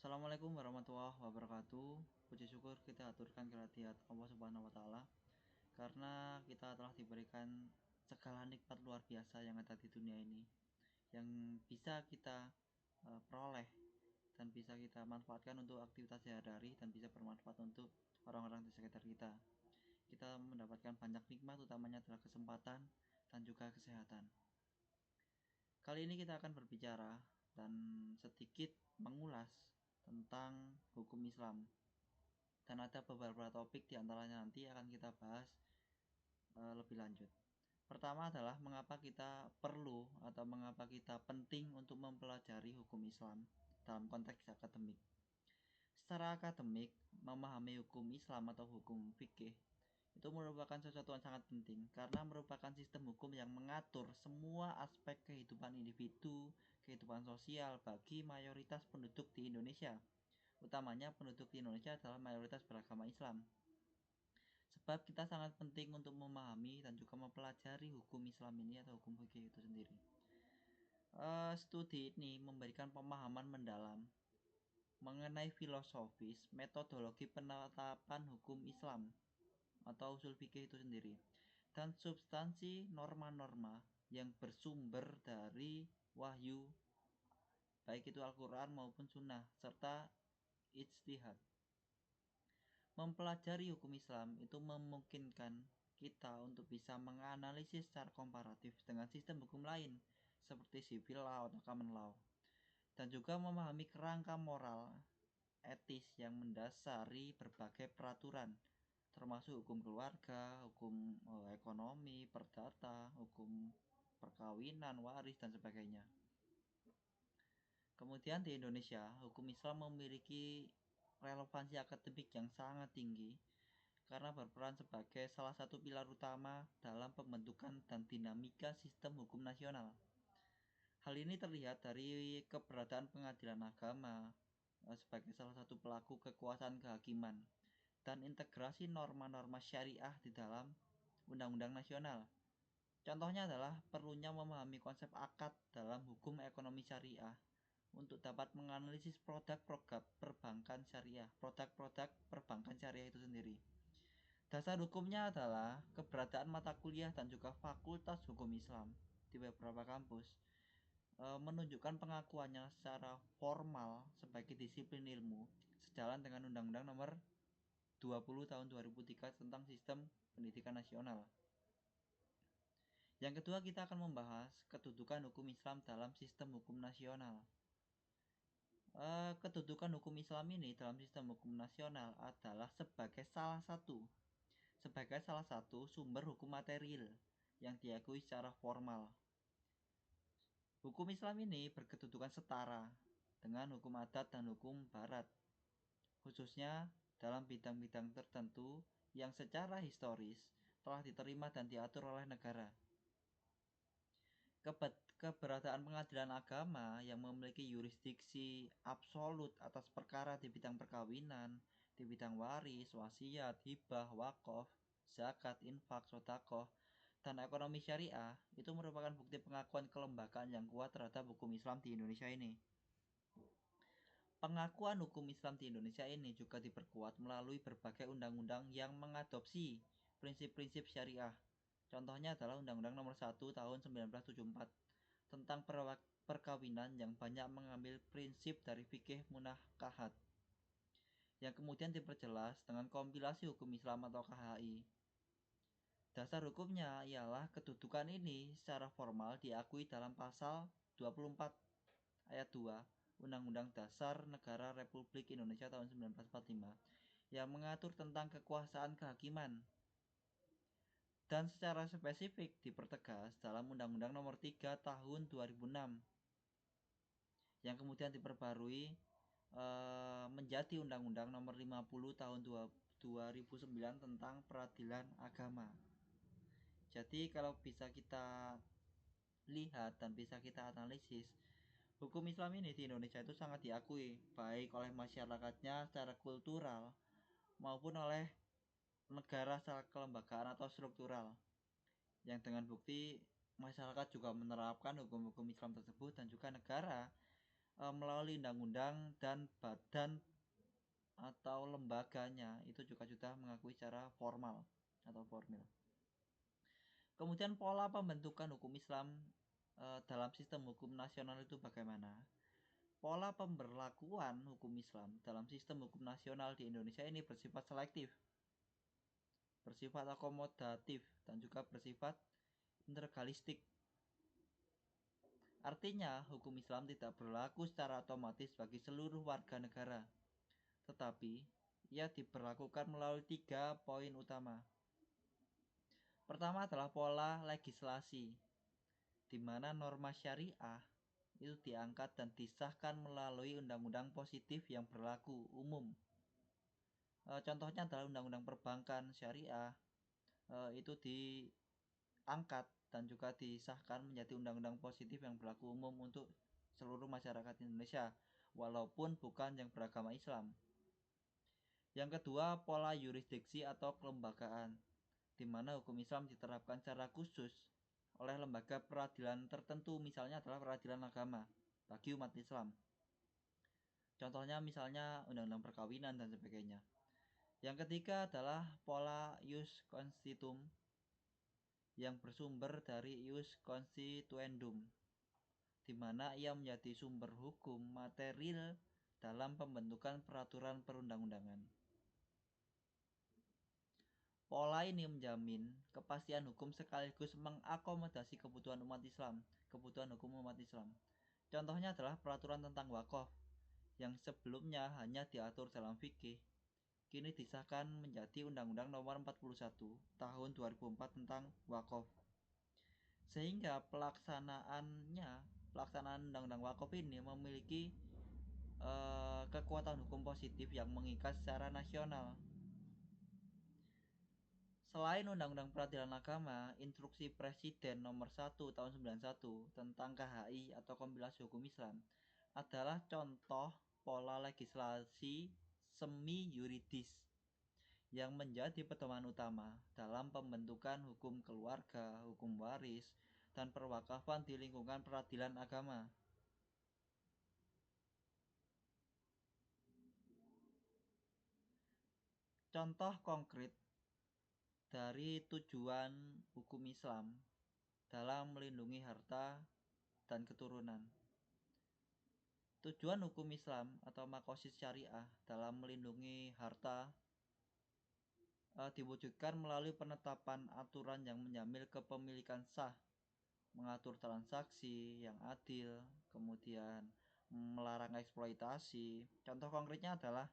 Assalamualaikum warahmatullahi wabarakatuh. Puji syukur kita aturkan kehadirat Allah Subhanahu wa taala karena kita telah diberikan segala nikmat luar biasa yang ada di dunia ini yang bisa kita peroleh dan bisa kita manfaatkan untuk aktivitas sehari-hari dan bisa bermanfaat untuk orang-orang di sekitar kita. Kita mendapatkan banyak nikmat, utamanya adalah kesempatan dan juga kesehatan. Kali ini kita akan berbicara dan sedikit mengulas tentang hukum Islam. Dan ada beberapa topik diantaranya nanti akan kita bahas lebih lanjut. Pertama adalah mengapa kita perlu atau mengapa kita penting untuk mempelajari hukum Islam dalam konteks akademik. Secara akademik, memahami hukum Islam atau hukum fikih itu merupakan sesuatu yang sangat penting karena merupakan sistem hukum yang mengatur semua aspek kehidupan individu, kehidupan sosial bagi mayoritas penduduk di Indonesia. Utamanya penduduk di Indonesia adalah mayoritas beragama Islam. Sebab kita sangat penting untuk memahami dan juga mempelajari hukum Islam ini atau hukum fikih itu sendiri. Studi ini memberikan pemahaman mendalam mengenai filosofis metodologi penetapan hukum Islam atau usul fikih itu sendiri dan substansi norma-norma yang bersumber dari wahyu baik itu Al-Quran maupun Sunnah serta ijtihad. Mempelajari hukum Islam itu memungkinkan kita untuk bisa menganalisis secara komparatif dengan sistem hukum lain seperti civil law atau common law dan juga memahami kerangka moral etis yang mendasari berbagai peraturan termasuk hukum keluarga, hukum ekonomi, perdata, hukum perkawinan, waris dan sebagainya. Kemudian di Indonesia, hukum Islam memiliki relevansi akademik yang sangat tinggi karena berperan sebagai salah satu pilar utama dalam pembentukan dan dinamika sistem hukum nasional. Hal ini terlihat dari keberadaan pengadilan agama sebagai salah satu pelaku kekuasaan kehakiman dan integrasi norma-norma syariah di dalam undang-undang nasional. Contohnya adalah perlunya memahami konsep akad dalam hukum ekonomi syariah untuk dapat menganalisis produk-produk perbankan syariah itu sendiri. Dasar hukumnya adalah keberadaan mata kuliah dan juga fakultas hukum Islam di beberapa kampus menunjukkan pengakuannya secara formal sebagai disiplin ilmu sejalan dengan Undang-Undang Nomor 20 Tahun 2003 tentang Sistem Pendidikan Nasional. Yang kedua, kita akan membahas kedudukan hukum Islam dalam sistem hukum nasional. Kedudukan hukum Islam ini dalam sistem hukum nasional adalah sebagai salah satu sumber hukum material yang diakui secara formal. Hukum Islam ini berkedudukan setara dengan hukum adat dan hukum barat, khususnya dalam bidang-bidang tertentu yang secara historis telah diterima dan diatur oleh negara. Keberadaan pengadilan agama yang memiliki yurisdiksi absolut atas perkara di bidang perkawinan, di bidang waris, wasiat, hibah, wakaf, zakat, infak, sedekah, dan ekonomi syariah itu merupakan bukti pengakuan kelembagaan yang kuat terhadap hukum Islam di Indonesia ini. Pengakuan hukum Islam di Indonesia ini juga diperkuat melalui berbagai undang-undang yang mengadopsi prinsip-prinsip syariah. Contohnya adalah Undang-Undang Nomor 1 Tahun 1974 tentang perkawinan yang banyak mengambil prinsip dari fikih munakahat yang kemudian diperjelas dengan kompilasi hukum Islam atau KHI. Dasar hukumnya ialah kedudukan ini secara formal diakui dalam pasal 24 ayat 2 Undang-Undang Dasar Negara Republik Indonesia tahun 1945 yang mengatur tentang kekuasaan kehakiman dan secara spesifik dipertegas dalam Undang-Undang Nomor 3 Tahun 2006 yang kemudian diperbarui menjadi Undang-Undang Nomor 50 Tahun 2009 tentang Peradilan Agama. Jadi kalau bisa kita lihat dan bisa kita analisis, hukum Islam ini di Indonesia itu sangat diakui baik oleh masyarakatnya secara kultural maupun oleh negara secara kelembagaan atau struktural, yang dengan bukti masyarakat juga menerapkan hukum-hukum Islam tersebut dan juga negara melalui undang-undang dan badan atau lembaganya itu juga sudah mengakui secara formal atau formil. Kemudian pola pembentukan hukum Islam dalam sistem hukum nasional itu bagaimana? Pola pemberlakuan hukum Islam dalam sistem hukum nasional di Indonesia ini bersifat selektif, bersifat akomodatif, dan juga bersifat integralistik. Artinya, hukum Islam tidak berlaku secara otomatis bagi seluruh warga negara, tetapi ia diberlakukan melalui 3 poin utama. Pertama adalah pola legislasi, di mana norma syariah itu diangkat dan disahkan melalui undang-undang positif yang berlaku umum. Contohnya adalah undang-undang perbankan syariah, itu diangkat dan juga disahkan menjadi undang-undang positif yang berlaku umum untuk seluruh masyarakat Indonesia, walaupun bukan yang beragama Islam. Yang kedua, pola yurisdiksi atau kelembagaan, di mana hukum Islam diterapkan secara khusus oleh lembaga peradilan tertentu, misalnya adalah peradilan agama bagi umat Islam. Contohnya misalnya undang-undang perkawinan dan sebagainya. Yang ketiga adalah pola ius constitutum yang bersumber dari ius constituendum, di mana ia menjadi sumber hukum material dalam pembentukan peraturan perundang-undangan. Pola ini menjamin kepastian hukum sekaligus mengakomodasi kebutuhan umat Islam, kebutuhan hukum umat Islam. Contohnya adalah peraturan tentang wakaf yang sebelumnya hanya diatur dalam fikih, kini disahkan menjadi Undang-Undang Nomor 41 Tahun 2004 tentang wakaf. Sehingga pelaksanaan Undang-Undang Wakaf ini memiliki kekuatan hukum positif yang mengikat secara nasional. Selain Undang-Undang Peradilan Agama, Instruksi Presiden Nomor 1 Tahun 91 tentang KHI atau Kompilasi Hukum Islam adalah contoh pola legislasi semi yuridis yang menjadi pedoman utama dalam pembentukan hukum keluarga, hukum waris, dan perwakafan di lingkungan peradilan agama. Contoh konkret dari tujuan hukum Islam dalam melindungi harta dan keturunan. Tujuan hukum Islam atau makosid syariah dalam melindungi harta diwujudkan melalui penetapan aturan yang menjamin kepemilikan sah, mengatur transaksi yang adil, kemudian melarang eksploitasi. Contoh konkretnya adalah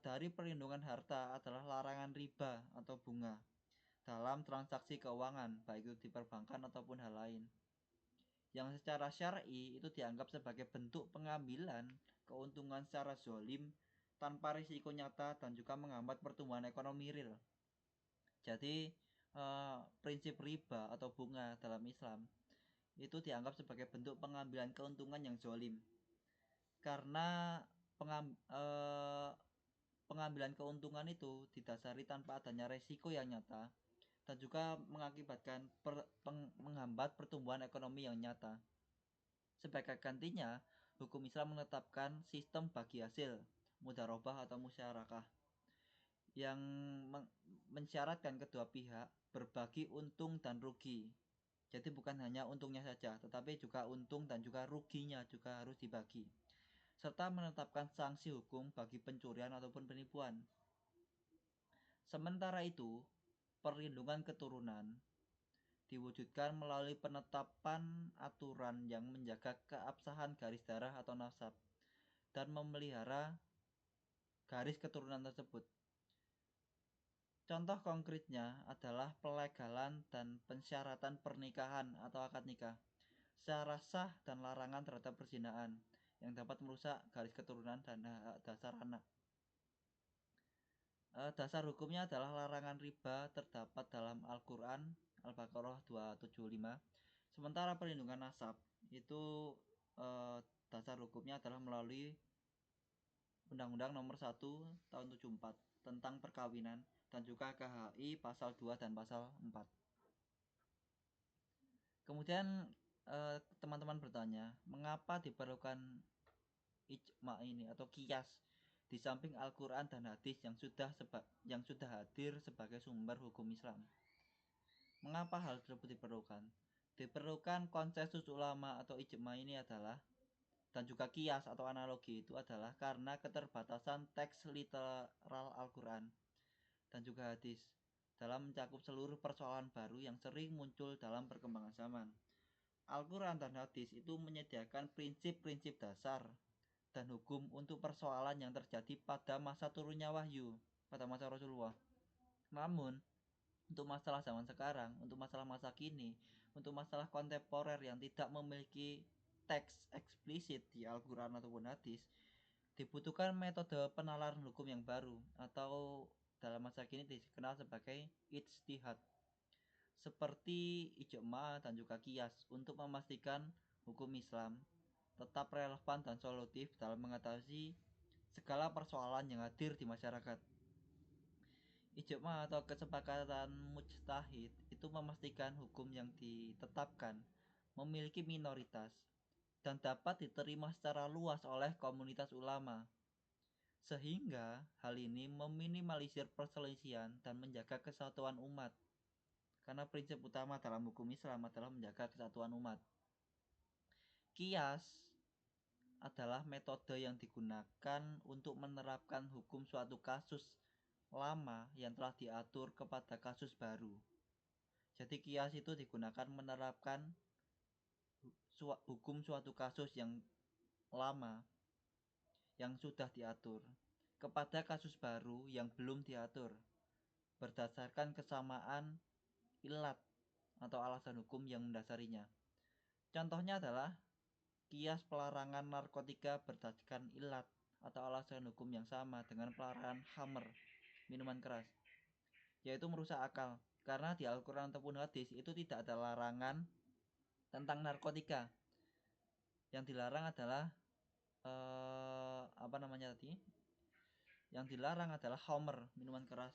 dari perlindungan harta adalah larangan riba atau bunga dalam transaksi keuangan, baik itu di perbankan ataupun hal lain, yang secara syar'i itu dianggap sebagai bentuk pengambilan keuntungan secara zolim tanpa risiko nyata dan juga menghambat pertumbuhan ekonomi real. Jadi prinsip riba atau bunga dalam Islam itu dianggap sebagai bentuk pengambilan keuntungan yang zolim, karena pengambilan keuntungan itu didasari tanpa adanya resiko yang nyata dan juga mengakibatkan menghambat pertumbuhan ekonomi yang nyata. Sebagai gantinya, hukum Islam menetapkan sistem bagi hasil, mudharabah atau musyarakah, yang mensyaratkan kedua pihak berbagi untung dan rugi. Jadi bukan hanya untungnya saja, tetapi juga untung dan juga ruginya juga harus dibagi. Serta menetapkan sanksi hukum bagi pencurian ataupun penipuan. Sementara itu, perlindungan keturunan diwujudkan melalui penetapan aturan yang menjaga keabsahan garis darah atau nasab dan memelihara garis keturunan tersebut. Contoh konkretnya adalah pelegalan dan pensyaratan pernikahan atau akad nikah secara sah dan larangan terhadap perzinahan yang dapat merusak garis keturunan dan hak dasar anak. Dasar hukumnya adalah larangan riba terdapat dalam Al-Quran Al-Baqarah 275. Sementara perlindungan nasab itu dasar hukumnya adalah melalui Undang-Undang Nomor 1 Tahun 74 tentang perkawinan dan juga KHI pasal 2 dan pasal 4. Kemudian teman-teman bertanya, mengapa diperlukan ijma ini atau kias di samping Al-Quran dan hadis yang sudah hadir sebagai sumber hukum Islam? Mengapa hal tersebut diperlukan? Diperlukan konsensus ulama atau ijma ini adalah, dan juga kias atau analogi itu adalah karena keterbatasan teks literal Al-Quran dan juga hadis dalam mencakup seluruh persoalan baru yang sering muncul dalam perkembangan zaman. Al-Quran dan hadis itu menyediakan prinsip-prinsip dasar dan hukum untuk persoalan yang terjadi pada masa turunnya wahyu, pada masa Rasulullah. Namun, untuk masalah zaman sekarang, untuk masalah masa kini, untuk masalah kontemporer yang tidak memiliki teks eksplisit di Al-Quran ataupun hadis, dibutuhkan metode penalaran hukum yang baru atau dalam masa kini dikenal sebagai ijtihad, seperti ijma dan juga kias, untuk memastikan hukum Islam tetap relevan dan solutif dalam mengatasi segala persoalan yang hadir di masyarakat. Ijma atau kesepakatan mujtahid itu memastikan hukum yang ditetapkan memiliki minoritas dan dapat diterima secara luas oleh komunitas ulama, sehingga hal ini meminimalisir perselisihan dan menjaga kesatuan umat. Karena prinsip utama dalam hukum Islam adalah menjaga kesatuan umat. Kias adalah metode yang digunakan untuk menerapkan hukum suatu kasus lama yang telah diatur kepada kasus baru. Jadi kias itu digunakan menerapkan hukum suatu kasus yang lama yang sudah diatur kepada kasus baru yang belum diatur berdasarkan kesamaan ilat atau alasan hukum yang mendasarinya. Contohnya adalah kias pelarangan narkotika berdasarkan ilat atau alasan hukum yang sama dengan pelarangan khamr, minuman keras, yaitu merusak akal. Karena di Al-Quran ataupun hadis itu tidak ada larangan tentang narkotika. Yang dilarang adalah apa namanya tadi? Yang dilarang adalah khamr, minuman keras,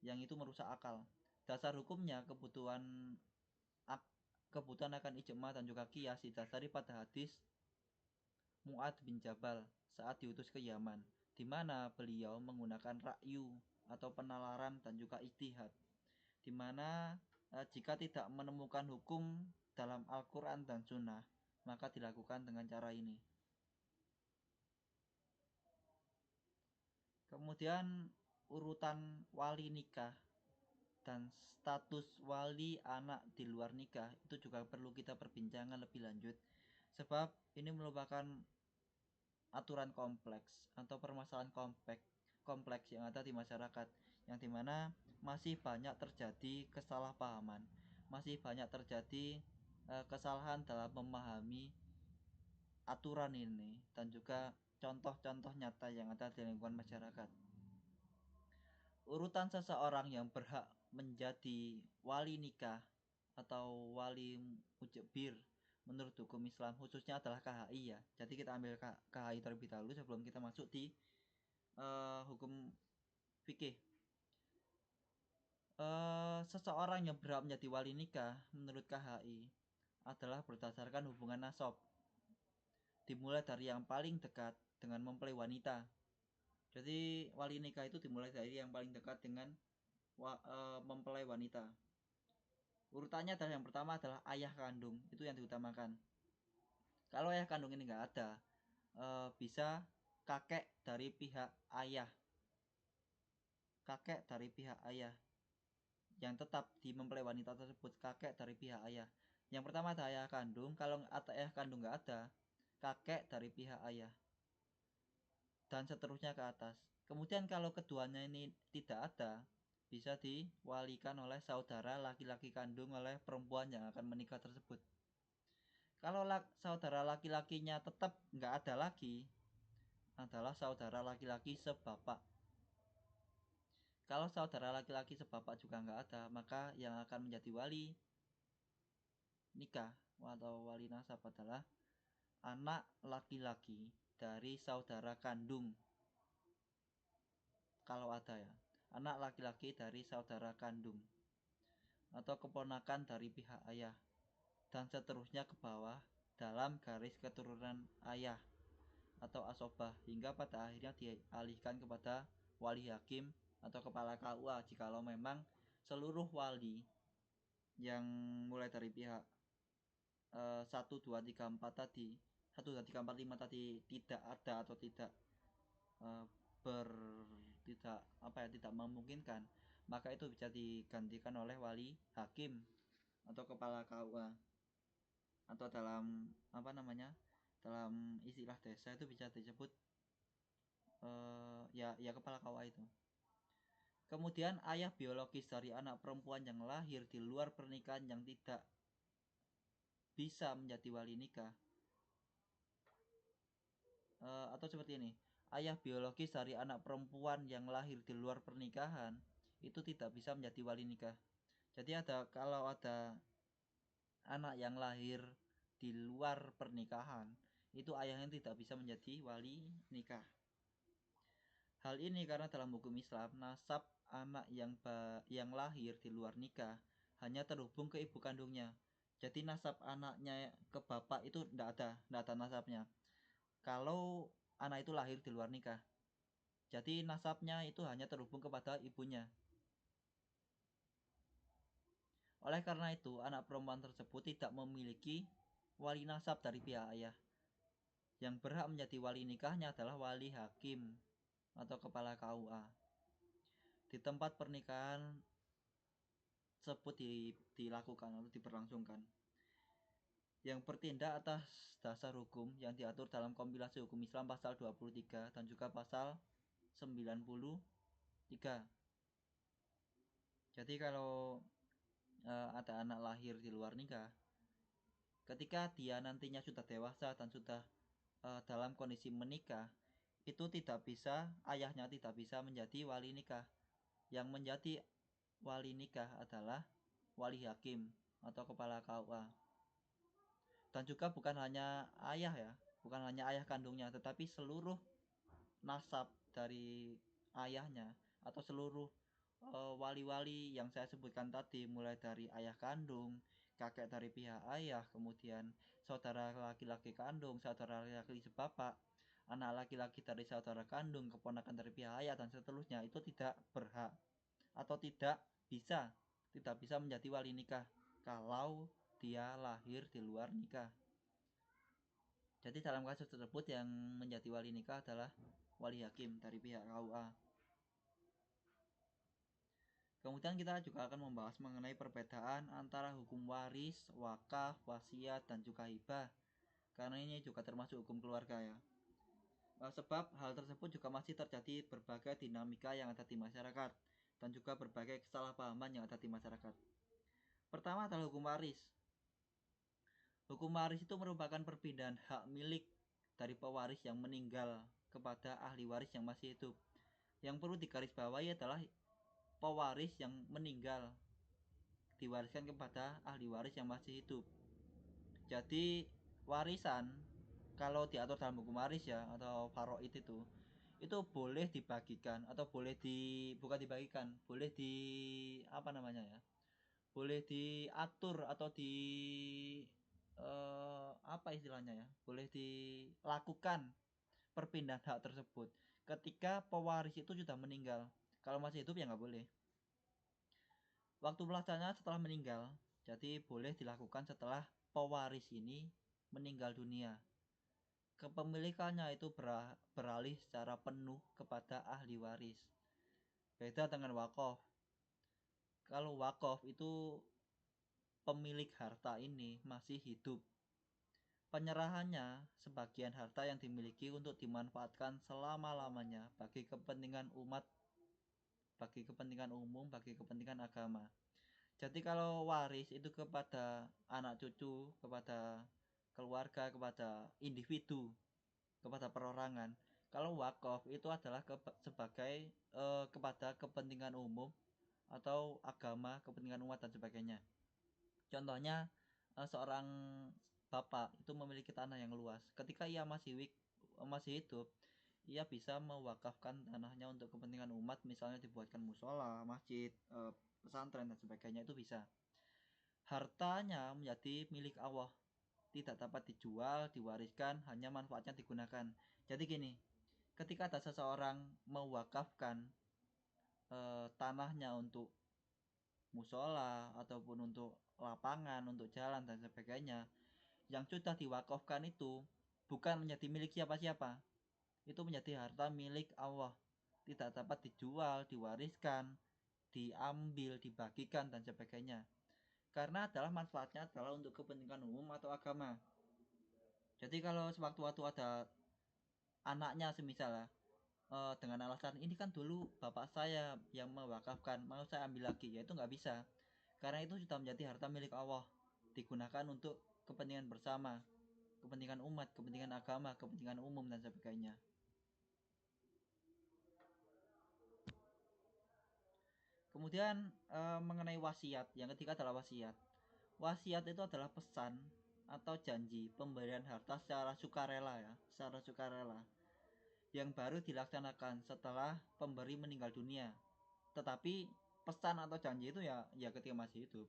yang itu merusak akal. Dasar hukumnya kebutuhan akan ijma dan juga kias didasari pada hadis Mu'ad bin Jabal saat diutus ke Yaman, di mana beliau menggunakan ra'yu atau penalaran dan juga ijtihad, di mana jika tidak menemukan hukum dalam Al-Quran dan Sunnah, maka dilakukan dengan cara ini. Kemudian urutan wali nikah dan status wali anak di luar nikah itu juga perlu kita perbincangkan lebih lanjut, sebab ini merupakan aturan kompleks atau permasalahan kompleks yang ada di masyarakat, yang dimana masih banyak terjadi kesalahpahaman, masih banyak terjadi kesalahan dalam memahami aturan ini dan juga contoh-contoh nyata yang ada di lingkungan masyarakat. Urutan seseorang yang berhak menjadi wali nikah atau wali mujibir menurut hukum Islam khususnya adalah KHI ya. Jadi kita ambil KHI terlebih dahulu sebelum kita masuk di hukum fikih. Seseorang yang berhak menjadi wali nikah menurut KHI adalah berdasarkan hubungan nasab, dimulai dari yang paling dekat dengan mempelai wanita. Jadi wali nikah itu dimulai dari yang paling dekat dengan mempelai wanita. Urutannya adalah yang pertama adalah ayah kandung, itu yang diutamakan. Kalau ayah kandung ini nggak ada, bisa kakek dari pihak ayah, kakek dari pihak ayah yang tetap di mempelai wanita tersebut, kakek dari pihak ayah. Yang pertama ada ayah kandung, kalau ayah kandung nggak ada, kakek dari pihak ayah, dan seterusnya ke atas. Kemudian kalau keduanya ini tidak ada, bisa diwalikan oleh saudara laki-laki kandung oleh perempuan yang akan menikah tersebut. Kalau saudara laki-lakinya tetap nggak ada lagi, adalah saudara laki-laki sebapak. Kalau saudara laki-laki sebapak juga nggak ada, maka yang akan menjadi wali nikah atau wali nasab adalah anak laki-laki dari saudara kandung. Kalau ada ya, anak laki-laki dari saudara kandung atau keponakan dari pihak ayah. dan seterusnya ke bawah dalam garis keturunan ayah atau asobah hingga pada akhirnya dialihkan kepada wali hakim atau kepala KUA jikalau memang seluruh wali yang mulai dari pihak 1, 2, 3, 4 tadi 1, 2, 3, 4, 5 tadi tidak ada atau tidak eh, tidak tidak memungkinkan, maka itu bisa digantikan oleh wali hakim atau kepala KUA atau dalam dalam istilah desa itu bisa disebut ya kepala KUA itu. Kemudian ayah biologis dari anak perempuan yang lahir di luar pernikahan yang tidak bisa menjadi wali nikah atau seperti ini, ayah biologis dari anak perempuan yang lahir di luar pernikahan itu tidak bisa menjadi wali nikah. Jadi kalau ada anak yang lahir di luar pernikahan, itu ayahnya tidak bisa menjadi wali nikah. Hal ini karena dalam hukum Islam, nasab anak yang lahir di luar nikah hanya terhubung ke ibu kandungnya. Jadi nasab anaknya ke bapak itu tidak ada nasabnya. Kalau anak itu lahir di luar nikah, jadi nasabnya itu hanya terhubung kepada ibunya. Oleh karena itu, anak perempuan tersebut tidak memiliki wali nasab dari pihak ayah. Yang berhak menjadi wali nikahnya adalah wali hakim atau kepala KUA. Di tempat pernikahan tersebut dilakukan atau diberlangsungkan, yang bertindak atas dasar hukum yang diatur dalam kompilasi hukum Islam pasal 23 dan juga pasal 93. Jadi kalau ada anak lahir di luar nikah, ketika dia nantinya sudah dewasa dan sudah dalam kondisi menikah, itu ayahnya tidak bisa menjadi wali nikah. Yang menjadi wali nikah adalah wali hakim atau kepala KUA. Dan juga bukan hanya ayah kandungnya, tetapi seluruh nasab dari ayahnya atau seluruh wali-wali yang saya sebutkan tadi, mulai dari ayah kandung, kakek dari pihak ayah, kemudian saudara laki-laki kandung, saudara laki-laki sebapak, anak laki-laki dari saudara kandung, keponakan dari pihak ayah dan seterusnya, itu tidak berhak atau tidak bisa menjadi wali nikah kalau dia lahir di luar nikah. Jadi dalam kasus tersebut yang menjadi wali nikah adalah wali hakim dari pihak KUA. Kemudian kita juga akan membahas mengenai perbedaan antara hukum waris, wakaf, wasiat, dan juga hibah. Karena ini juga termasuk hukum keluarga ya. Sebab hal tersebut juga masih terjadi berbagai dinamika yang ada di masyarakat dan juga berbagai kesalahpahaman yang ada di masyarakat. Pertama adalah hukum waris. Hukum waris itu merupakan perpindahan hak milik dari pewaris yang meninggal kepada ahli waris yang masih hidup. Yang perlu digarisbawahi adalah pewaris yang meninggal diwariskan kepada ahli waris yang masih hidup. Jadi warisan kalau diatur dalam hukum waris ya atau faraid itu boleh dibagikan atau bukan dibagikan, boleh boleh diatur atau boleh dilakukan perpindahan hak tersebut ketika pewaris itu sudah meninggal. Kalau masih hidup ya nggak boleh. Waktu pelaksanaan setelah meninggal, jadi boleh dilakukan setelah pewaris ini meninggal dunia. Kepemilikannya itu beralih secara penuh kepada ahli waris. Beda dengan wakaf. Kalau wakaf itu pemilik harta ini masih hidup. Penyerahannya sebagian harta yang dimiliki untuk dimanfaatkan selama-lamanya bagi kepentingan umat, bagi kepentingan umum, bagi kepentingan agama. Jadi kalau waris itu kepada anak cucu, kepada keluarga, kepada individu, kepada perorangan. Kalau wakaf itu adalah sebagai kepada kepentingan umum atau agama, kepentingan umat dan sebagainya. Contohnya seorang bapak itu memiliki tanah yang luas. Ketika ia masih hidup, ia bisa mewakafkan tanahnya untuk kepentingan umat, misalnya dibuatkan musola, masjid, pesantren dan sebagainya, itu bisa. hartanya menjadi milik Allah, tidak dapat dijual, diwariskan, hanya manfaatnya digunakan. Jadi gini, ketika ada seseorang mewakafkan tanahnya untuk musola ataupun untuk lapangan, untuk jalan dan sebagainya, yang sudah diwakafkan itu bukan menjadi milik siapa-siapa, itu menjadi harta milik Allah, tidak dapat dijual, diwariskan, diambil, dibagikan dan sebagainya, karena adalah manfaatnya adalah untuk kepentingan umum atau agama. Jadi kalau sewaktu-waktu ada anaknya semisal dengan alasan ini kan dulu bapak saya yang mewakafkan, mau saya ambil lagi, ya itu nggak bisa, karena itu sudah menjadi harta milik Allah, digunakan untuk kepentingan bersama, kepentingan umat, kepentingan agama, kepentingan umum dan sebagainya. Kemudian mengenai wasiat, yang ketiga adalah wasiat. Wasiat itu adalah pesan atau janji pemberian harta secara sukarela, ya, secara sukarela, yang baru dilaksanakan setelah pemberi meninggal dunia. Tetapi pesan atau janji itu ya ketika masih hidup.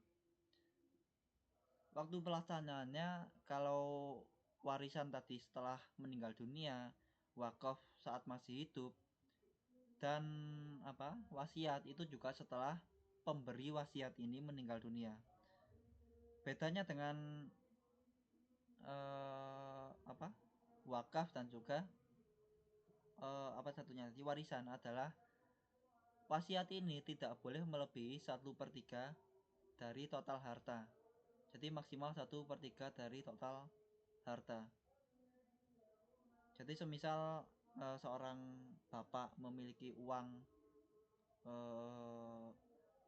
Waktu pelaksanaannya, kalau warisan tadi setelah meninggal dunia, wakaf saat masih hidup, dan wasiat itu juga setelah pemberi wasiat ini meninggal dunia. Bedanya dengan wakaf dan juga satunya di warisan adalah wasiat ini tidak boleh melebihi 1/3 dari total harta. Jadi maksimal 1/3 dari total harta. Jadi semisal seorang bapak memiliki uang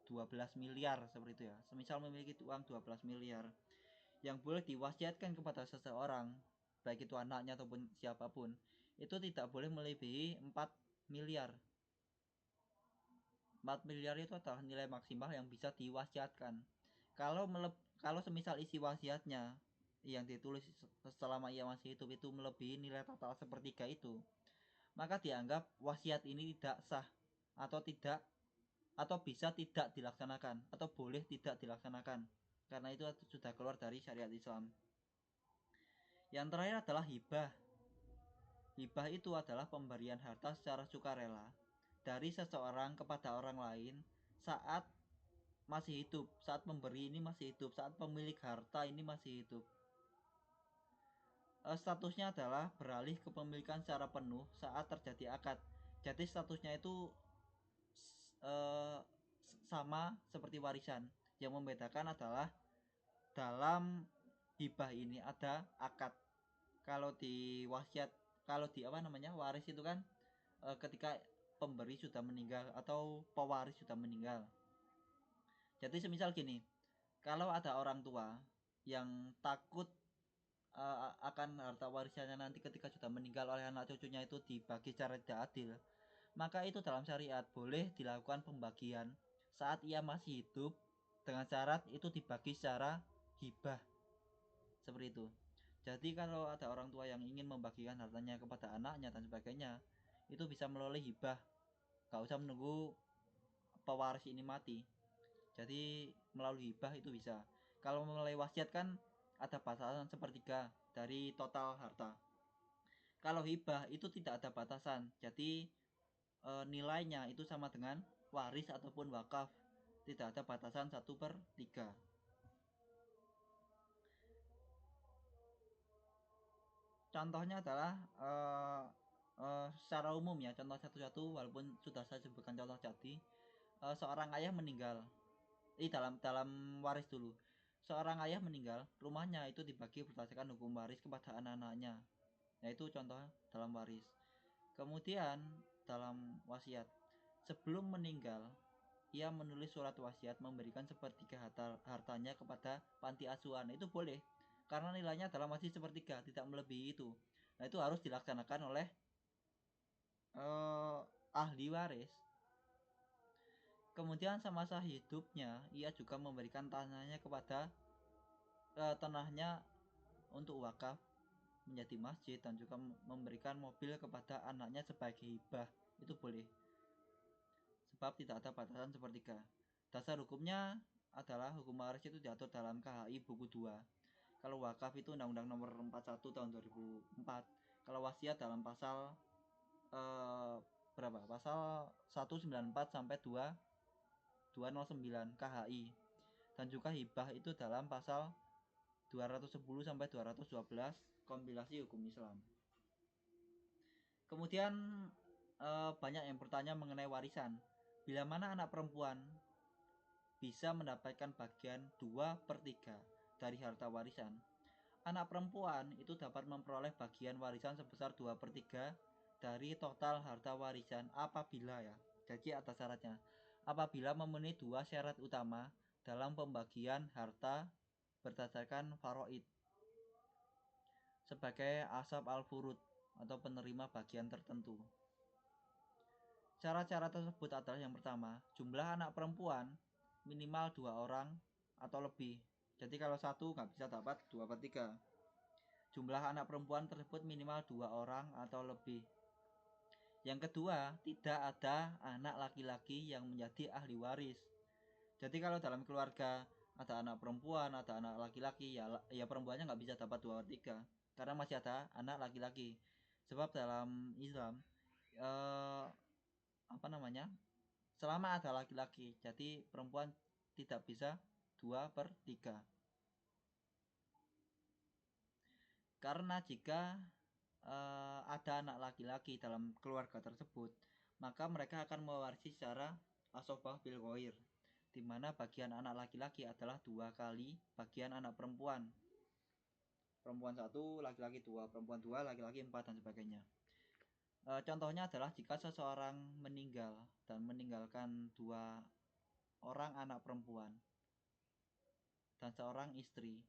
12 miliar seperti itu, ya. Semisal memiliki uang 12 miliar yang boleh diwasiatkan kepada seseorang, baik itu anaknya ataupun siapapun, itu tidak boleh melebihi 4 miliar. 4 miliar itu adalah nilai maksimal yang bisa diwasiatkan. Kalau semisal isi wasiatnya yang ditulis selama ia masih hidup itu melebihi nilai total 1/3 itu, maka dianggap wasiat ini tidak sah, atau bisa tidak dilaksanakan, atau boleh tidak dilaksanakan, karena itu sudah keluar dari syariat Islam. Yang terakhir adalah hibah. Hibah itu adalah pemberian harta secara sukarela dari seseorang kepada orang lain saat masih hidup, saat pemberi ini masih hidup, saat pemilik harta ini masih hidup. Statusnya adalah beralih kepemilikan secara penuh saat terjadi akad. Jadi statusnya itu sama seperti warisan. Yang membedakan adalah dalam hibah ini ada akad. Kalau di wasiat, kalau di waris itu kan ketika pemberi sudah meninggal atau pewaris sudah meninggal. Jadi semisal gini, kalau ada orang tua yang takut akan harta warisannya nanti ketika sudah meninggal oleh anak cucunya itu dibagi secara tidak adil, maka itu dalam syariat boleh dilakukan pembagian saat ia masih hidup, dengan syarat itu dibagi secara hibah, seperti itu. Jadi kalau ada orang tua yang ingin membagikan hartanya kepada anaknya dan sebagainya, itu bisa melalui hibah, gak usah menunggu pewaris ini mati. Jadi melalui hibah itu bisa. Kalau melalui wasiat kan ada batasan 1/3 dari total harta. Kalau hibah itu tidak ada batasan, jadi nilainya itu sama dengan waris ataupun wakaf, tidak ada batasan 1/3. Contohnya adalah secara umum, ya, contoh satu-satu, walaupun sudah saya sebutkan contoh tadi. Seorang ayah meninggal, dalam waris dulu. Seorang ayah meninggal, rumahnya itu dibagi berdasarkan hukum waris kepada anak-anaknya, yaitu contoh dalam waris. Kemudian dalam wasiat, sebelum meninggal ia menulis surat wasiat memberikan 1/3 hartanya kepada panti asuhan. Itu boleh, karena nilainya adalah masih 1/3, tidak melebihi itu. Nah, itu harus dilaksanakan oleh ahli waris. Kemudian semasa hidupnya ia juga memberikan tanahnya kepada tanahnya untuk wakaf menjadi masjid, dan juga memberikan mobil kepada anaknya sebagai hibah. Itu boleh, sebab tidak ada batasan 1/3. Dasar hukumnya adalah hukum waris itu diatur dalam KHI buku 2. Kalau wakaf itu Undang-Undang Nomor 41 tahun 2004. Kalau wasiat dalam pasal berapa? Pasal 194 sampai 209 KHI. Dan juga hibah itu dalam pasal 210 sampai 212 kompilasi hukum Islam. Kemudian banyak yang bertanya mengenai warisan. Bila mana anak perempuan bisa mendapatkan bagian 2/3 dari harta warisan, anak perempuan itu dapat memperoleh bagian warisan sebesar 2/3 dari total harta warisan apabila jadi atas syaratnya, apabila memenuhi 2 syarat utama dalam pembagian harta berdasarkan faraid sebagai asab al-furud atau penerima bagian tertentu. Cara-cara tersebut adalah yang pertama, jumlah anak perempuan minimal 2 orang atau lebih. Jadi kalau satu nggak bisa dapat 2/3. Jumlah anak perempuan tersebut minimal 2 orang atau lebih. Yang kedua, tidak ada anak laki-laki yang menjadi ahli waris. Jadi kalau dalam keluarga ada anak perempuan, ada anak laki-laki, ya perempuannya nggak bisa dapat 2/3 karena masih ada anak laki-laki. Sebab dalam Islam eh, selama ada laki-laki, jadi perempuan tidak bisa 2/3. Karena jika ada anak laki-laki dalam keluarga tersebut, maka mereka akan mewarisi secara asobah bil ghair, di mana bagian anak laki-laki adalah 2 kali bagian anak perempuan. Perempuan 1, laki-laki 2, perempuan 2, laki-laki 4, dan sebagainya. Contohnya adalah jika seseorang meninggal dan meninggalkan 2 orang anak perempuan dan seorang istri.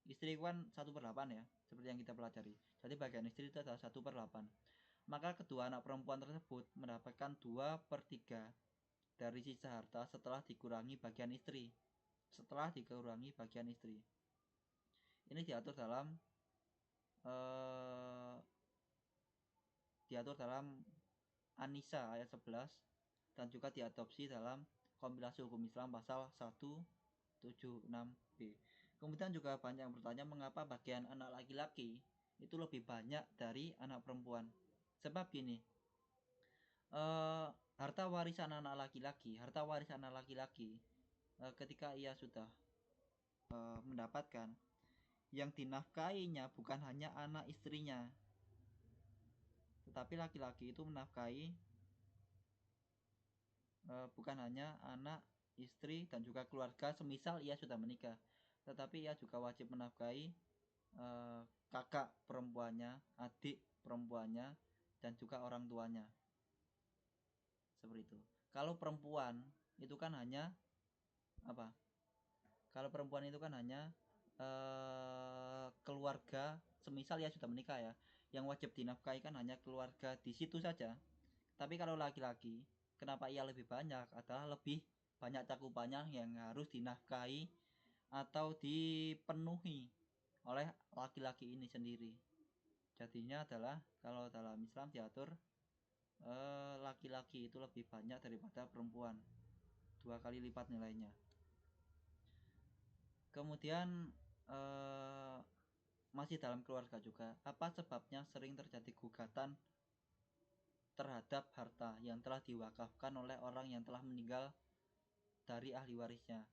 Istri kan 1/8 ya, seperti yang kita pelajari. Jadi bagian istri itu adalah 1/8. Maka kedua anak perempuan tersebut mendapatkan 2/3 dari sisa harta setelah dikurangi bagian istri. Ini diatur dalam An-Nisa ayat 11 dan juga diadopsi dalam kompilasi hukum Islam pasal 176B. Kemudian juga banyak yang bertanya mengapa bagian anak laki-laki itu lebih banyak dari anak perempuan. Sebab gini, harta waris anak laki-laki ketika ia sudah mendapatkan, yang dinafkahinya bukan hanya anak istrinya, tetapi laki-laki itu menafkahi bukan hanya anak, istri, dan juga keluarga semisal ia sudah menikah, tetapi ia juga wajib menafkahi kakak perempuannya, adik perempuannya, dan juga orang tuanya. Seperti itu. Kalau perempuan itu kan hanya apa? Kalau perempuan itu kan hanya keluarga semisal ia sudah menikah ya. Yang wajib dinafkahi kan hanya keluarga di situ saja. Tapi kalau laki-laki, kenapa ia lebih banyak adalah lebih banyak cakupannya yang harus dinafkahi atau dipenuhi oleh laki-laki ini sendiri. Jadinya adalah kalau dalam Islam diatur laki-laki itu lebih banyak daripada perempuan, 2 kali lipat nilainya. Kemudian masih dalam keluarga juga, apa sebabnya sering terjadi gugatan terhadap harta yang telah diwakafkan oleh orang yang telah meninggal dari ahli warisnya?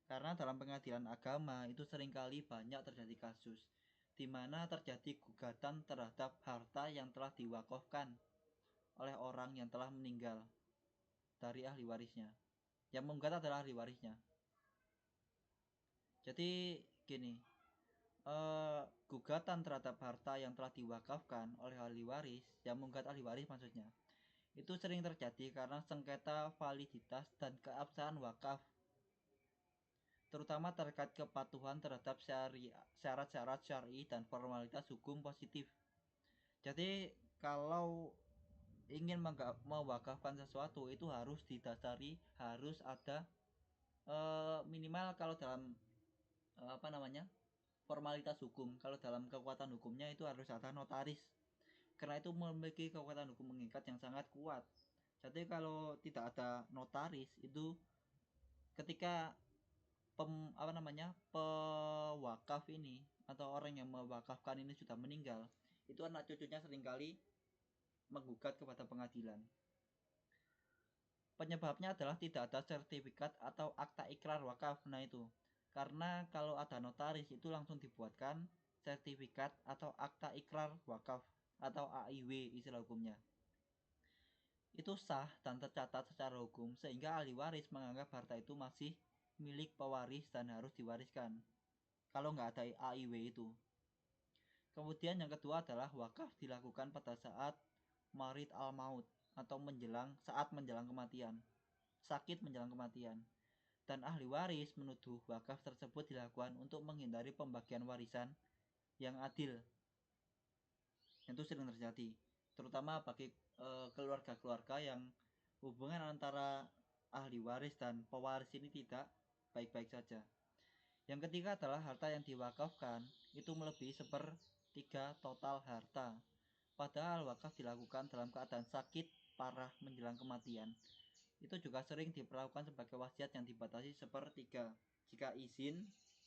Karena dalam pengadilan agama itu seringkali banyak terjadi kasus di mana terjadi gugatan terhadap harta yang telah diwakafkan oleh orang yang telah meninggal dari ahli warisnya. Yang menggugat adalah ahli warisnya. Jadi gini, gugatan terhadap harta yang telah diwakafkan oleh ahli waris, yang menggugat ahli waris maksudnya, itu sering terjadi karena sengketa validitas dan keabsahan wakaf, terutama terkait kepatuhan terhadap syarat-syarat syar'i dan formalitas hukum positif. Jadi kalau ingin mewakafkan sesuatu itu harus didasari, harus ada minimal kalau dalam formalitas hukum. Kalau dalam kekuatan hukumnya itu harus ada notaris, karena itu memiliki kekuatan hukum mengikat yang sangat kuat. Jadi kalau tidak ada notaris itu ketika pewakaf ini atau orang yang mewakafkan ini sudah meninggal, itu anak cucunya seringkali menggugat kepada pengadilan. Penyebabnya adalah tidak ada sertifikat atau akta ikrar wakaf. Nah itu, karena kalau ada notaris itu langsung dibuatkan sertifikat atau akta ikrar wakaf atau AIW istilah hukumnya. Itu sah dan tercatat secara hukum sehingga ahli waris menganggap harta itu masih milik pewaris dan harus diwariskan kalau nggak ada AIW itu. Kemudian yang kedua adalah wakaf dilakukan pada saat marid al-maut atau saat menjelang kematian, sakit menjelang kematian. Dan ahli waris menuduh wakaf tersebut dilakukan untuk menghindari pembagian warisan yang adil. Itu sering terjadi, terutama bagi keluarga-keluarga yang hubungan antara ahli waris dan pewaris ini tidak baik-baik saja. Yang ketiga adalah harta yang diwakafkan itu melebihi 1/3 total harta. Padahal wakaf dilakukan dalam keadaan sakit parah menjelang kematian. Itu juga sering diperlakukan sebagai wasiat yang dibatasi 1/3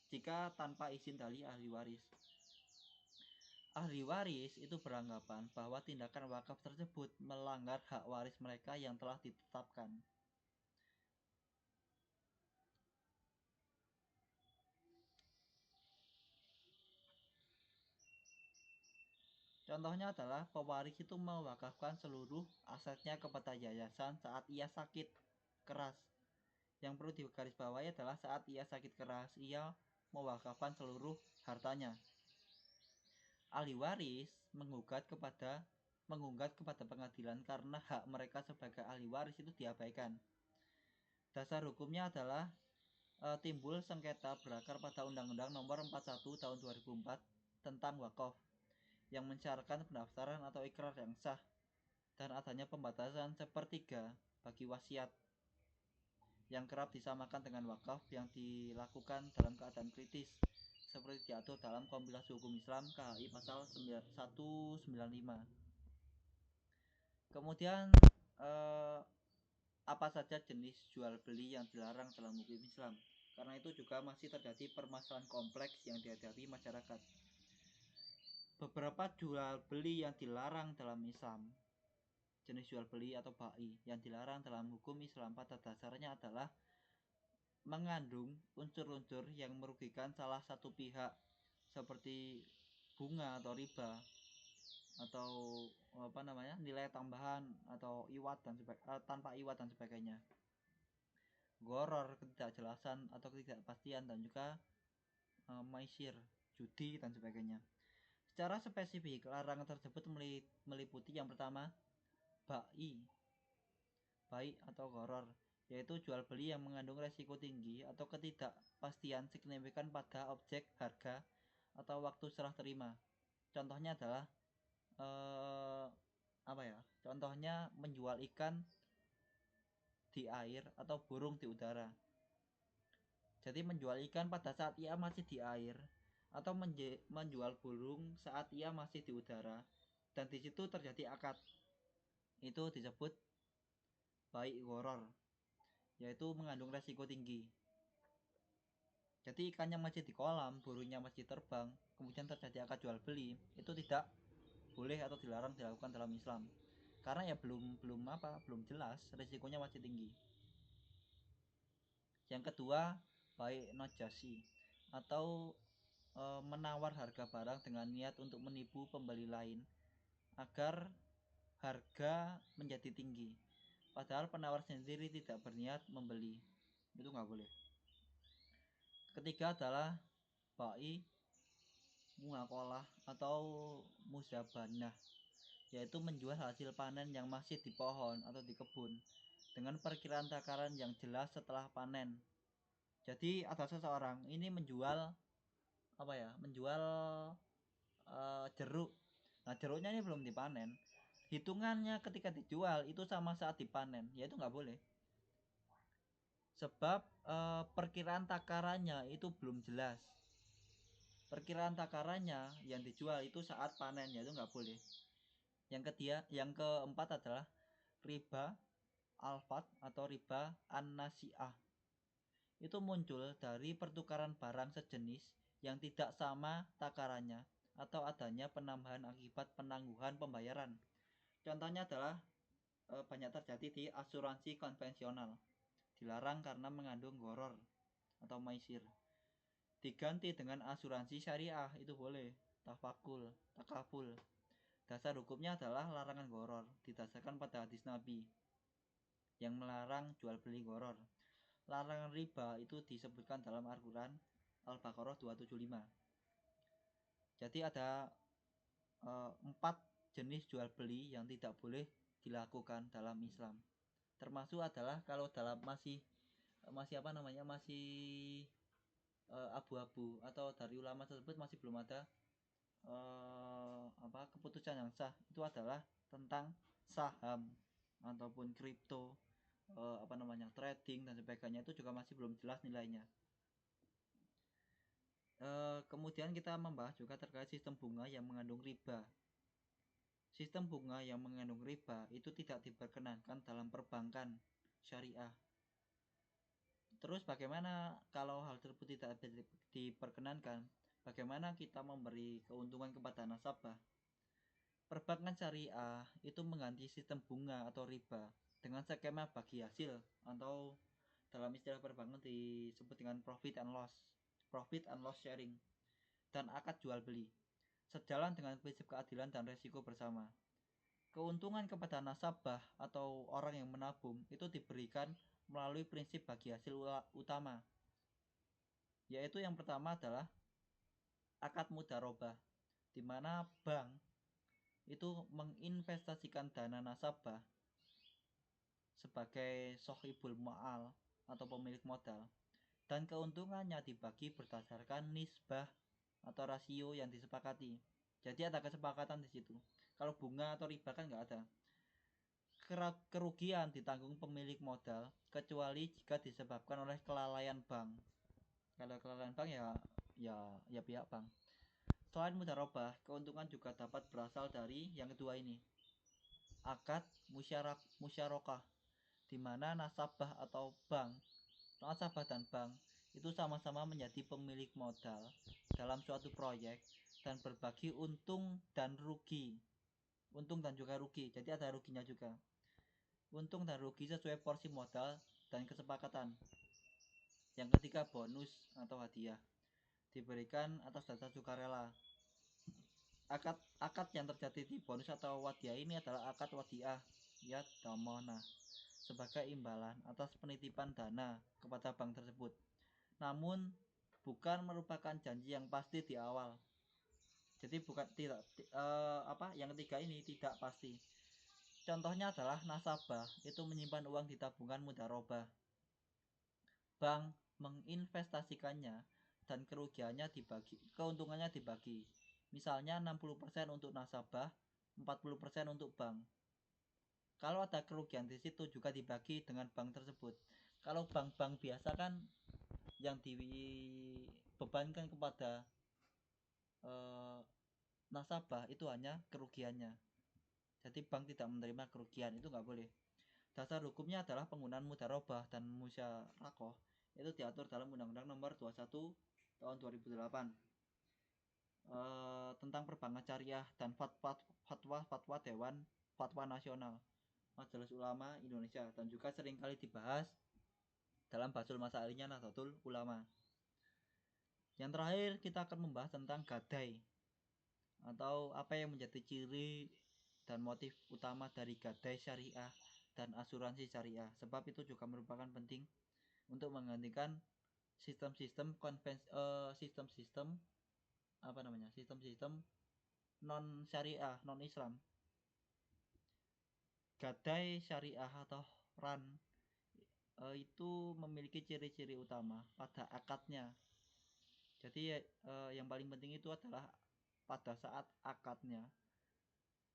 jika tanpa izin dari ahli waris. Ahli waris itu beranggapan bahwa tindakan wakaf tersebut melanggar hak waris mereka yang telah ditetapkan. Contohnya adalah pewaris itu mewakafkan seluruh asetnya kepada yayasan saat ia sakit keras. Yang perlu digarisbawahi adalah saat ia sakit keras, ia mewakafkan seluruh hartanya. Ahli waris menggugat kepada pengadilan karena hak mereka sebagai ahli waris itu diabaikan. Dasar hukumnya adalah timbul sengketa berakar pada Undang-Undang Nomor 41 Tahun 2004 tentang wakaf yang mensyaratkan pendaftaran atau ikrar yang sah dan adanya pembatasan 1/3 bagi wasiat yang kerap disamakan dengan wakaf yang dilakukan dalam keadaan kritis seperti diatur dalam Kompilasi Hukum Islam KHI pasal 195. Kemudian apa saja jenis jual beli yang dilarang dalam hukum Islam? Karena itu juga masih terjadi permasalahan kompleks yang dihadapi masyarakat. Beberapa jual beli yang dilarang dalam Islam, jenis jual beli atau bai yang dilarang dalam hukum Islam pada dasarnya adalah mengandung unsur-unsur yang merugikan salah satu pihak seperti bunga atau riba atau nilai tambahan atau tanpa iwat dan sebagainya, goror, ketidakjelasan atau ketidakpastian, dan juga maisir, judi dan sebagainya. Secara spesifik, larangan tersebut meliputi yang pertama, bai atau gharar, yaitu jual beli yang mengandung resiko tinggi atau ketidakpastian signifikan pada objek, harga, atau waktu serah terima. Contohnya adalah Contohnya menjual ikan di air atau burung di udara. Jadi menjual ikan pada saat ia masih di air atau menjual burung saat ia masih di udara dan di situ terjadi akad, itu disebut bai gharar, yaitu mengandung resiko tinggi. Jadi ikannya masih di kolam, burungnya masih terbang, kemudian terjadi akad jual beli, itu tidak boleh atau dilarang dilakukan dalam Islam karena ya belum jelas, resikonya masih tinggi. Yang kedua, bai najasi atau menawar harga barang dengan niat untuk menipu pembeli lain agar harga menjadi tinggi, padahal penawar sendiri tidak berniat membeli, itu nggak boleh. Ketiga adalah bai muakolah atau muzabanah, yaitu menjual hasil panen yang masih di pohon atau di kebun dengan perkiraan takaran yang jelas setelah panen. Jadi ada seseorang ini menjual jeruk. Nah, jeruknya ini belum dipanen. Hitungannya ketika dijual itu sama saat dipanen, ya itu nggak boleh. Sebab perkiraan takarannya itu belum jelas. Perkiraan takarannya yang dijual itu saat panen, ya itu nggak boleh. Yang keempat adalah riba alfat atau riba an-nasi'ah, itu muncul dari pertukaran barang sejenis yang tidak sama takarannya atau adanya penambahan akibat penangguhan pembayaran. Contohnya adalah banyak terjadi di asuransi konvensional. Dilarang karena mengandung gharar atau maisir. Diganti dengan asuransi syariah, itu boleh. Takaful. Dasar hukumnya adalah larangan gharar, didasarkan pada hadis Nabi yang melarang jual beli gharar. Larangan riba itu disebutkan dalam Al-Quran Al-Baqarah 275. Jadi ada 4 jenis jual beli yang tidak boleh dilakukan dalam Islam. Termasuk adalah kalau dalam masih abu-abu atau dari ulama tersebut masih belum ada keputusan yang sah, itu adalah tentang saham ataupun kripto, trading dan sebagainya, itu juga masih belum jelas nilainya. Kemudian kita membahas juga terkait sistem bunga yang mengandung riba. Sistem bunga yang mengandung riba itu tidak diperkenankan dalam perbankan syariah. Terus bagaimana kalau hal tersebut tidak diperkenankan? Bagaimana kita memberi keuntungan kepada nasabah? Perbankan syariah itu mengganti sistem bunga atau riba dengan skema bagi hasil atau dalam istilah perbankan disebut dengan profit and loss sharing, dan akad jual beli. Sejalan dengan prinsip keadilan dan resiko bersama. Keuntungan kepada nasabah atau orang yang menabung itu diberikan melalui prinsip bagi hasil utama, yaitu yang pertama adalah akad mudharabah, di mana bank itu menginvestasikan dana nasabah sebagai sohibul ma'al atau pemilik modal, dan keuntungannya dibagi berdasarkan nisbah atau rasio yang disepakati. Jadi ada kesepakatan di situ. Kalau bunga atau riba kan nggak ada. Kerugian ditanggung pemilik modal kecuali jika disebabkan oleh kelalaian bank. Kalau kelalaian bank ya pihak bank. Selain mudharabah, keuntungan juga dapat berasal dari yang kedua ini, akad musyarakah, di mana nasabah dan bank itu sama-sama menjadi pemilik modal dalam suatu proyek dan berbagi untung dan juga rugi. Jadi ada ruginya juga. Untung dan rugi sesuai porsi modal dan kesepakatan. Yang ketiga, bonus atau hadiah diberikan atas dasar sukarela. Akad yang terjadi di bonus atau hadiah ini adalah akad wadiah ya damona, sebagai imbalan atas penitipan dana kepada bank tersebut. Namun bukan merupakan janji yang pasti di awal. Jadi yang ketiga ini tidak pasti. Contohnya adalah nasabah itu menyimpan uang di tabungan mudharabah. Bank menginvestasikannya dan keuntungannya dibagi. Misalnya 60% untuk nasabah, 40% untuk bank. Kalau ada kerugian di situ juga dibagi dengan bank tersebut. Kalau bank-bank biasa kan yang dibebankan kepada nasabah itu hanya kerugiannya. Jadi bank tidak menerima kerugian, itu nggak boleh. Dasar hukumnya adalah penggunaan mudharabah dan musyarakah itu diatur dalam Undang-Undang Nomor 21 tahun 2008 tentang perbankan syariah dan fatwa Dewan Fatwa Nasional Majelis Ulama Indonesia, dan juga seringkali dibahas dalam Basul Masailnya Nahdlatul Ulama. Yang terakhir kita akan membahas tentang gadai, atau apa yang menjadi ciri dan motif utama dari gadai syariah dan asuransi syariah, sebab itu juga merupakan penting untuk menggantikan sistem-sistem non syariah, non Islam. Gadai syariah atau RAN itu memiliki ciri-ciri utama pada akadnya. Jadi yang paling penting itu adalah pada saat akadnya,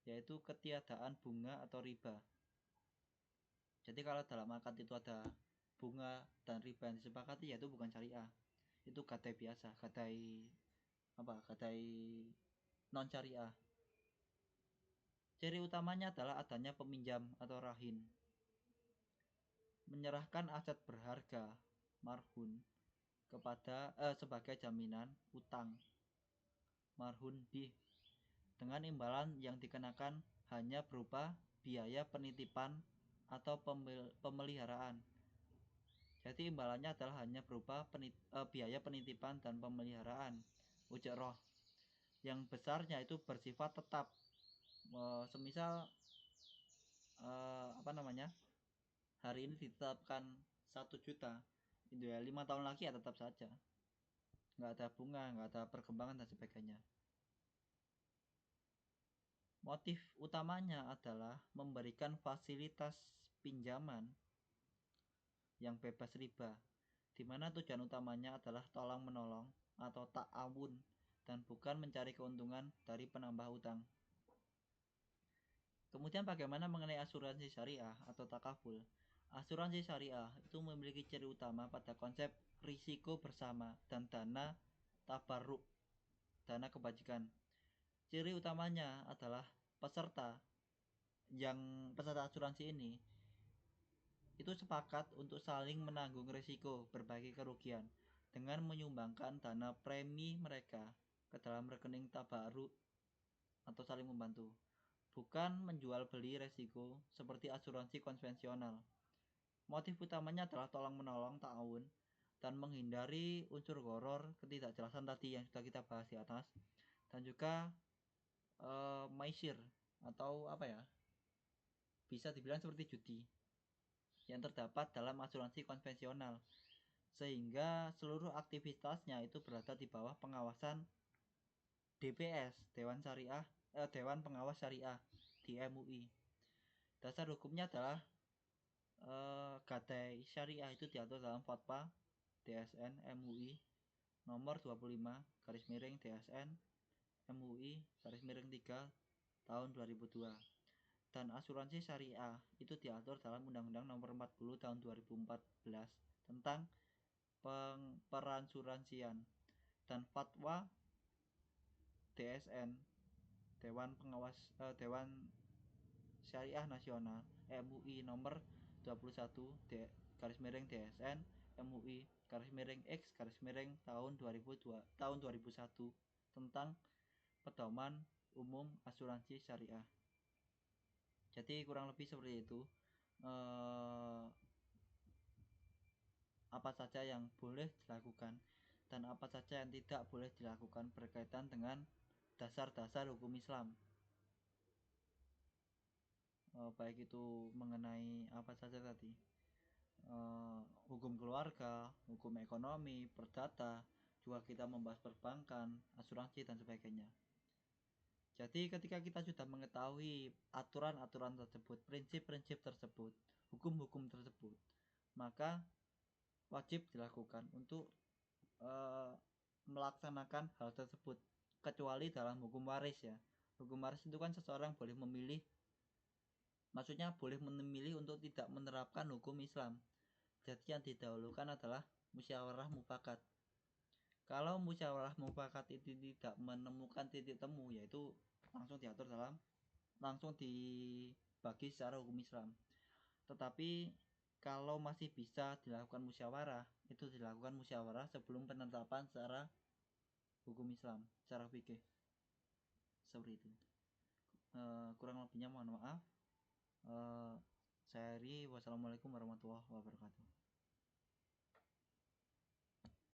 yaitu ketiadaan bunga atau riba. Jadi kalau dalam akad itu ada bunga dan riba yang disepakati, yaitu bukan syariah, itu gadai biasa, gadai non syariah. Ciri utamanya adalah adanya peminjam atau rahin menyerahkan aset berharga marhun kepada sebagai jaminan utang marhun bih dengan imbalan yang dikenakan hanya berupa biaya penitipan atau pemeliharaan. Jadi imbalannya adalah hanya berupa biaya penitipan dan pemeliharaan ujarah yang besarnya itu bersifat tetap. Semisal hari ini ditetapkan 1 juta, itu ya 5 tahun lagi ya tetap saja nggak ada bunga, nggak ada perkembangan dan sebagainya. Motif utamanya adalah memberikan fasilitas pinjaman yang bebas riba, di mana tujuan utamanya adalah tolong menolong atau ta'awun dan bukan mencari keuntungan dari penambah utang. Kemudian bagaimana mengenai asuransi syariah atau takaful? Asuransi syariah itu memiliki ciri utama pada konsep risiko bersama dan dana tabarruk, dana kebajikan. Ciri utamanya adalah peserta asuransi ini itu sepakat untuk saling menanggung risiko berbagai kerugian dengan menyumbangkan dana premi mereka ke dalam rekening tabarruk atau saling membantu, bukan menjual beli risiko seperti asuransi konvensional. Motif utamanya adalah tolong menolong, ta'awun, dan menghindari unsur gharar, ketidakjelasan tadi yang sudah kita bahas di atas, dan juga maisir atau bisa dibilang seperti judi yang terdapat dalam asuransi konvensional, sehingga seluruh aktivitasnya itu berada di bawah pengawasan DPS, Dewan Pengawas Syariah di MUI. Dasar hukumnya adalah gadai syariah itu diatur dalam Fatwa DSN MUI nomor 25 garis miring DSN MUI garis miring 3 tahun 2002, dan asuransi syariah itu diatur dalam Undang-Undang nomor 40 tahun 2014 tentang peransuransian, dan Fatwa DSN Dewan Syariah Nasional MUI nomor 21 garis miring DSN MUI garis miring X garis miring tahun 2001 tentang pedoman umum asuransi syariah. Jadi kurang lebih seperti itu. Apa saja yang boleh dilakukan dan apa saja yang tidak boleh dilakukan berkaitan dengan dasar-dasar hukum Islam. Baik itu mengenai apa saja tadi, hukum keluarga, hukum ekonomi, perdata, juga kita membahas perbankan, asuransi dan sebagainya. Jadi ketika kita sudah mengetahui aturan-aturan tersebut, prinsip-prinsip tersebut, hukum-hukum tersebut, maka wajib dilakukan untuk melaksanakan hal tersebut, kecuali dalam hukum waris ya. Hukum waris itu kan seseorang boleh memilih, maksudnya boleh memilih untuk tidak menerapkan hukum Islam. Jadi yang didahulukan adalah musyawarah mufakat. Kalau musyawarah mufakat itu tidak menemukan titik temu, yaitu langsung dibagi secara hukum Islam. Tetapi kalau masih bisa dilakukan musyawarah, itu dilakukan musyawarah sebelum penetapan secara hukum Islam, secara fikih. Seperti itu. Kurang lebihnya mohon maaf. Saya Ri, wassalamualaikum warahmatullahi wabarakatuh.